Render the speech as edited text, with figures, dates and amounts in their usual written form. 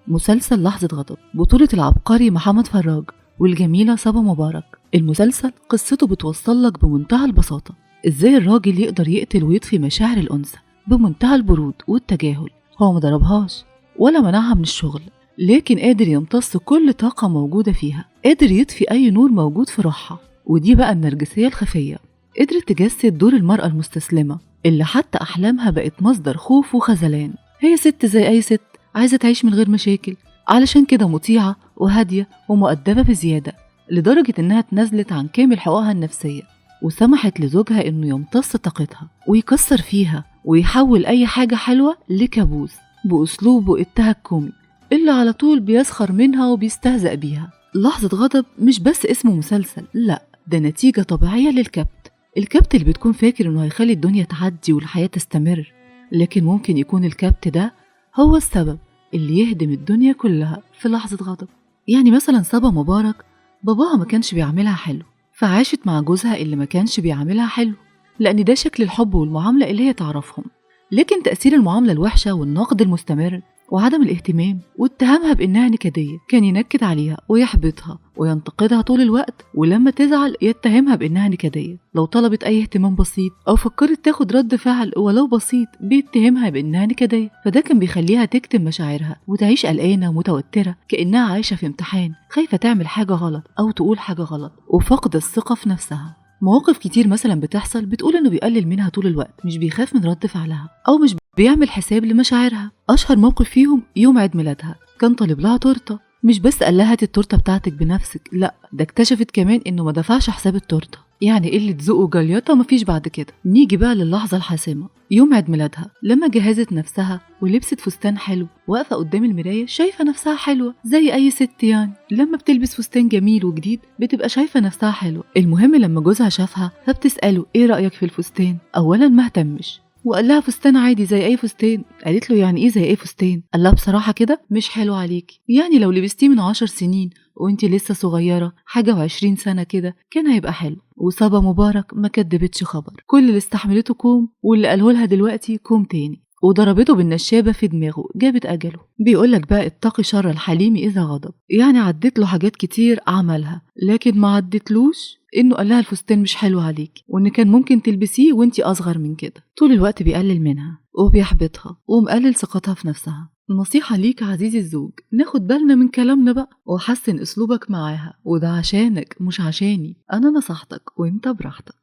مسلسل لحظة غضب بطولة العبقري محمد فراج والجميلة صبا مبارك. المسلسل قصته بتوصلك بمنتهى البساطة ازاي الراجل يقدر يقتل ويطفي مشاعر الأنثى بمنتهى البرود والتجاهل. هو مضربهاش ولا منعها من الشغل، لكن قادر يمتص كل طاقة موجودة فيها، قادر يطفي أي نور موجود في روحها. ودي بقى النرجسية الخفية، قدرت تجسد دور المرأة المستسلمة اللي حتى أحلامها بقت مصدر خوف وخذلان. هي ست زي أي ست عايزة تعيش من غير مشاكل، علشان كده مطيعة وهادية ومؤدبة بزيادة، لدرجة إنها تنازلت عن كامل حقوقها النفسية وسمحت لزوجها إنه يمتص طاقتها ويكسر فيها ويحول أي حاجة حلوة لكابوس بأسلوبه التهكمي اللي على طول بيسخر منها وبيستهزأ بيها. لحظة غضب مش بس اسمه مسلسل، لأ، ده نتيجة طبيعية للكبت. الكبت اللي بتكون فاكر إنه هيخلي الدنيا تعدي والحياة تستمر، لكن ممكن يكون الكبت ده هو السبب اللي يهدم الدنيا كلها في لحظة غضب. يعني مثلا صبا مبارك باباها ما كانش بيعملها حلو، فعاشت مع جوزها اللي ما كانش بيعملها حلو، لأن ده شكل الحب والمعاملة اللي هي تعرفهم. لكن تأثير المعاملة الوحشة والنقد المستمر وعدم الاهتمام واتهامها بإنها نكدية كان ينكد عليها ويحبطها وينتقدها طول الوقت، ولما تزعل يتهمها بإنها نكدية. لو طلبت أي اهتمام بسيط أو فكرت تاخد رد فعل ولو بسيط بيتهمها بإنها نكدية، فده كان بيخليها تكتم مشاعرها وتعيش قلقانة ومتوترة كأنها عايشة في امتحان، خايفة تعمل حاجة غلط أو تقول حاجة غلط، وفقد الثقة في نفسها. مواقف كتير مثلا بتحصل بتقول انه بيقلل منها طول الوقت، مش بيخاف من رد فعلها او مش بيعمل حساب لمشاعرها. اشهر موقف فيهم يوم عيد ميلادها، كان طالب لها تورته، مش بس قال لها هاتي التورته بتاعتك بنفسك، لا، ده اكتشفت كمان انه ما دفعش حساب التورته. يعني قله ذوق وجليطه مفيش بعد كده. نيجي بقى للحظه الحاسمه، يوم عيد ميلادها لما جهزت نفسها ولبست فستان حلو، واقفه قدام المرايه شايفه نفسها حلوه زي اي ست. يعني لما بتلبس فستان جميل وجديد بتبقى شايفه نفسها حلوه. المهم لما جوزها شافها فبتساله ايه رايك في الفستان؟ اولا ما اهتمش وقال لها فستان عادي زي اي فستان. قالت له يعني ايه زي اي فستان؟ قال لها بصراحه كده مش حلو عليكي، يعني لو لبستيه من 10 سنين وانتي لسه صغيره حاجه و20 سنه كده كان هيبقى حلو. وصبا مبارك ما كدبتش خبر، كل اللي استحملته كوم واللي قاله لها دلوقتي كوم تاني، وضربته بالنشابه في دماغه جابت اجله. بيقولك بقى اتقي شر الحليم اذا غضب، يعني عدت له حاجات كتير عملها لكن ما عدتلوش انه قال لها الفستان مش حلو عليكي وان كان ممكن تلبسيه وانتي اصغر من كده. طول الوقت بيقلل منها وبيحبطها ومقلل ثقتها في نفسها. نصيحة ليك عزيزي الزوج، ناخد بالنا من كلامنا بقى وحسن اسلوبك معاها، وده عشانك مش عشاني، انا نصحتك وانت براحتك.